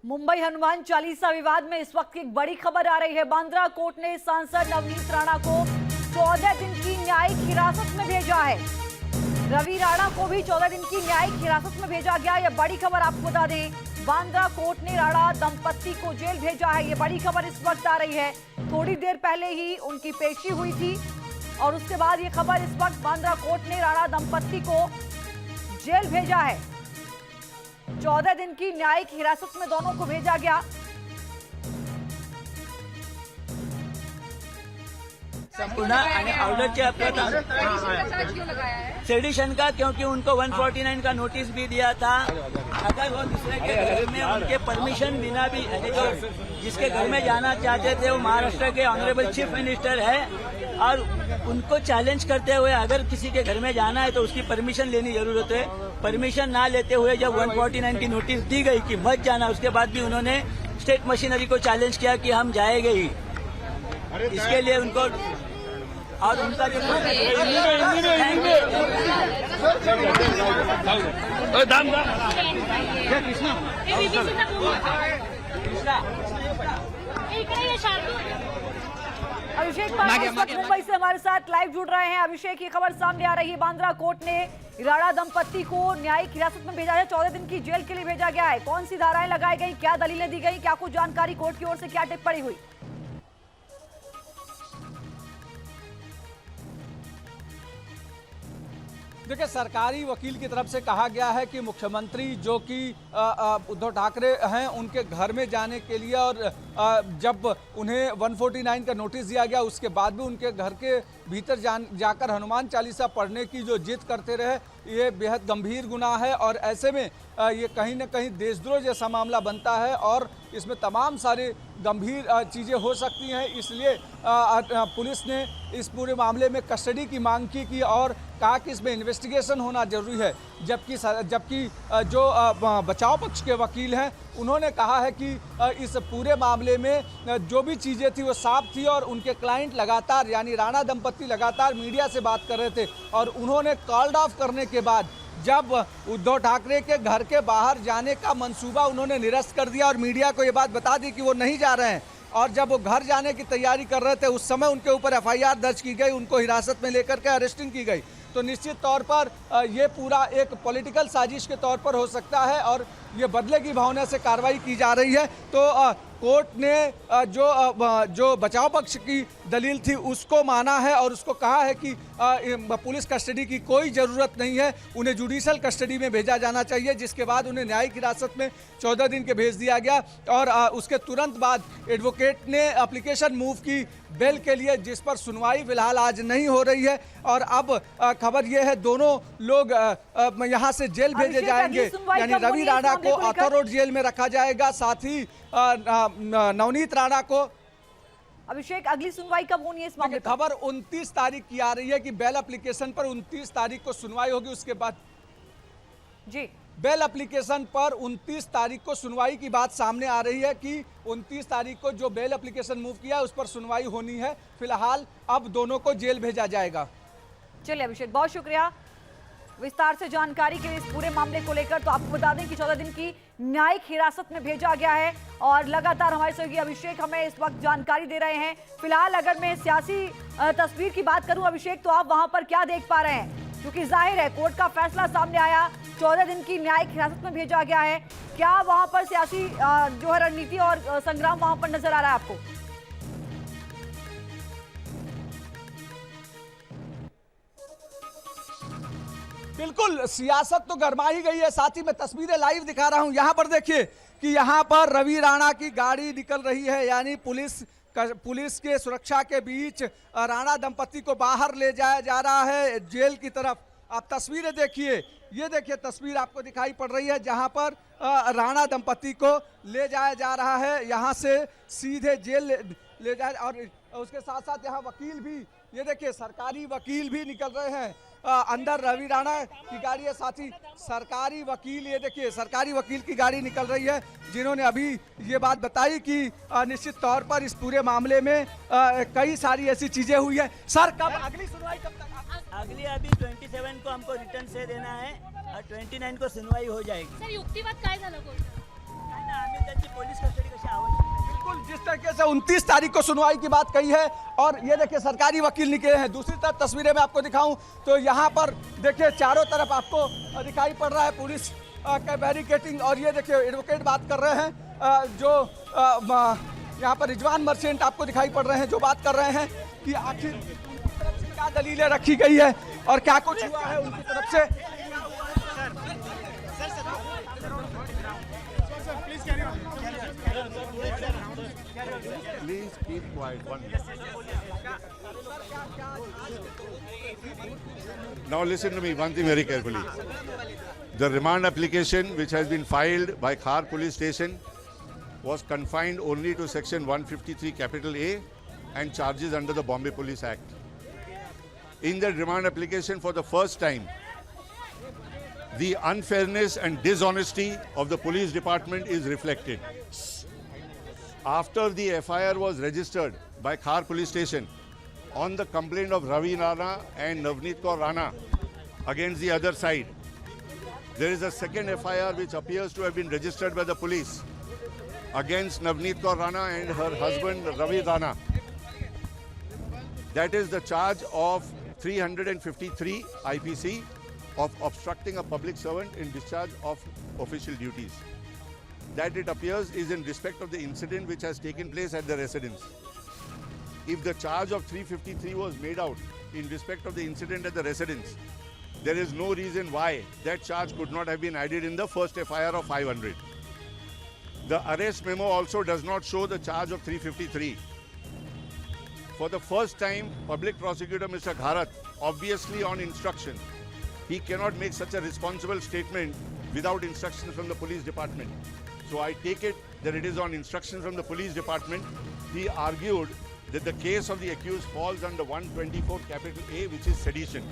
मुंबई हनुमान चालीसा विवाद में इस वक्त एक बड़ी खबर आ रही है। बांद्रा कोर्ट ने सांसद नवनीत राणा को 14 दिन की न्यायिक हिरासत में भेजा है। रवि राणा को भी 14 दिन की न्यायिक हिरासत में भेजा गया। यह बड़ी खबर आपको बता दें, बांद्रा कोर्ट ने राणा दंपत्ति को जेल भेजा है। यह बड़ी खबर इस वक्त आ रही है। थोड़ी देर पहले ही उनकी पेशी हुई थी और उसके बाद ये खबर इस वक्त बांद्रा कोर्ट ने राणा दंपत्ति को जेल भेजा है। 14 दिन की न्यायिक हिरासत में दोनों को भेजा गया। संपूर्ण ऑर्डरच्या सेडिशन का, क्योंकि उनको 149 का नोटिस भी दिया था। अगर वो दूसरे के घर में उनके परमिशन बिना भी, जो जिसके घर में जाना चाहते थे वो महाराष्ट्र के ऑनरेबल चीफ मिनिस्टर है और उनको चैलेंज करते हुए अगर किसी के घर में जाना है तो उसकी परमिशन लेनी जरूरत है। परमिशन ना लेते हुए जब 149 की नोटिस दी गई कि मत जाना, उसके बाद भी उन्होंने स्टेट मशीनरी को चैलेंज किया कि हम जाएंगे ही। इसके लिए उनको और उनका जो अभिषेक पांडे इस वक्त मुंबई से हमारे साथ लाइव जुड़ रहे हैं। अभिषेक, ये खबर सामने आ रही है, बांद्रा कोर्ट ने राणा दंपत्ति को न्यायिक हिरासत में भेजा है। 14 दिन की जेल के लिए भेजा गया है। कौन सी धाराएं लगाई गई, क्या दलीलें दी गई, क्या कुछ जानकारी कोर्ट की ओर से, क्या टिप्पणी हुई? देखिए, सरकारी वकील की तरफ से कहा गया है कि मुख्यमंत्री जो कि उद्धव ठाकरे हैं उनके घर में जाने के लिए और जब उन्हें 149 का नोटिस दिया गया उसके बाद भी उनके घर के भीतर जाकर हनुमान चालीसा पढ़ने की जो जिद करते रहे, ये बेहद गंभीर गुनाह है और ऐसे में ये कहीं ना कहीं देशद्रोह जैसा मामला बनता है और इसमें तमाम सारे गंभीर चीज़ें हो सकती हैं। इसलिए पुलिस ने इस पूरे मामले में कस्टडी की मांग की और कहा कि इसमें इन्वेस्टिगेशन होना जरूरी है। जबकि जो बचाव पक्ष के वकील हैं उन्होंने कहा है कि इस पूरे मामले में जो भी चीज़ें थी वो साफ थी और उनके क्लाइंट लगातार, यानी राणा दंपत्ति लगातार मीडिया से बात कर रहे थे और उन्होंने कॉल्ड ऑफ करने के बाद जब उद्धव ठाकरे के घर के बाहर जाने का मंसूबा उन्होंने निरस्त कर दिया और मीडिया को ये बात बता दी कि वो नहीं जा रहे हैं और जब वो घर जाने की तैयारी कर रहे थे उस समय उनके ऊपर एफआईआर दर्ज की गई, उनको हिरासत में लेकर के अरेस्टिंग की गई। तो निश्चित तौर पर ये पूरा एक पॉलिटिकल साजिश के तौर पर हो सकता है और ये बदले की भावना से कार्रवाई की जा रही है। तो कोर्ट ने जो बचाव पक्ष की दलील थी उसको माना है और उसको कहा है कि पुलिस कस्टडी की कोई ज़रूरत नहीं है, उन्हें जुडिशल कस्टडी में भेजा जाना चाहिए, जिसके बाद उन्हें न्यायिक हिरासत में 14 दिन के भेज दिया गया। और उसके तुरंत बाद एडवोकेट ने एप्लीकेशन मूव की बेल के लिए, जिस पर सुनवाई फिलहाल आज नहीं हो रही है और अब खबर यह है दोनों लोग यहाँ से जेल भेजे जाएंगे, यानी रवि राणा को आर्थर रोड जेल में रखा जाएगा, साथ ही नवनीत राणा को। अभिषेक, अगली सुनवाई कब होनी है इस मामले पर? खबर 29 तारीख की आ रही है कि बेल एप्लीकेशन पर 29 तारीख को सुनवाई होगी। उसके बाद जी बेल एप्लीकेशन पर 29 तारीख को सुनवाई की बात सामने आ रही है कि 29 तारीख को जो बेल एप्लीकेशन मूव किया उस पर सुनवाई होनी है। फिलहाल अब दोनों को जेल भेजा जाएगा। चलिए अभिषेक, बहुत शुक्रिया विस्तार से जानकारी के लिए इस पूरे मामले को लेकर। तो आपको बता दें कि 14 दिन की न्यायिक हिरासत में भेजा गया है और लगातार हमारे सहयोगी अभिषेक हमें इस वक्त जानकारी दे रहे हैं। फिलहाल अगर मैं सियासी तस्वीर की बात करूं अभिषेक, तो आप वहां पर क्या देख पा रहे हैं? क्योंकि जाहिर है कोर्ट का फैसला सामने आया, 14 दिन की न्यायिक हिरासत में भेजा गया है। क्या वहां पर सियासी जो है रणनीति और संग्राम वहां पर नजर आ रहा है आपको? बिल्कुल, सियासत तो गरमा ही गई है। साथ ही मैं तस्वीरें लाइव दिखा रहा हूं। यहाँ पर देखिए कि यहाँ पर रवि राणा की गाड़ी निकल रही है, यानी पुलिस के सुरक्षा के बीच राणा दंपत्ति को बाहर ले जाया जा रहा है जेल की तरफ। आप तस्वीरें देखिए, ये देखिए तस्वीर आपको दिखाई पड़ रही है जहाँ पर राणा दंपत्ति को ले जाया जा रहा है, यहाँ से सीधे जेल ले जाए। और उसके साथ साथ यहाँ वकील भी, ये देखिए सरकारी वकील भी निकल रहे हैं। अंदर रवि राणा की गाड़ी है, साथ ही सरकारी वकील, ये देखिए सरकारी वकील की गाड़ी निकल रही है, जिन्होंने अभी ये बात बताई कि निश्चित तौर पर इस पूरे मामले में कई सारी ऐसी चीजें हुई है। सर, कब अगली सुनवाई कब तक? अगली अभी 27 को हमको रिटर्न से देना है और 29 को सुनवाई हो जाएगी। सर, युक्तिवाद काय झालं कोर्टात? आम्ही त्यांची तरीके से 29 तारीख को सुनवाई की बात कही है और ये देखिए सरकारी वकील निकले हैं। दूसरी तरफ तस्वीरें मैं आपको दिखाऊं तो यहाँ पर देखिए चारों तरफ आपको दिखाई पड़ रहा है पुलिस का बैरिकेटिंग और ये देखिए एडवोकेट बात कर रहे हैं जो यहाँ पर रिजवान मर्चेंट आपको दिखाई पड़ रहे हैं जो बात कर रहे हैं कि आखिर उनकी तरफ से क्या दलीलें रखी गई है और क्या कुछ हुआ है उनकी तरफ से। Please keep quiet. 1 minute. Now listen to me one thing very carefully. The remand application which has been filed by Khar police station was confined only to section 153 capital A and charges under the Bombay Police Act. In the remand application for the first time, the unfairness and dishonesty of the police department is reflected. After the FIR was registered by Khar police station on the complaint of Ravi Rana and Navneet Kaur Rana against the other side, there is a second FIR which appears to have been registered by the police against Navneet Kaur Rana and her husband Ravi Rana. That is the charge of 353 IPC of obstructing a public servant in discharge of official duties. That it appears is in respect of the incident which has taken place at the residence. If the charge of 353 was made out in respect of the incident at the residence, there is no reason why that charge could not have been added in the first FIR of 500. The arrest memo also does not show the charge of 353. For the first time, Public Prosecutor Mr. Gharat, obviously on instruction, he cannot make such a responsible statement without instructions from the police department. So I take it that it is on instructions from the police department. He argued that the case of the accused falls under 124 capital A, which is sedition.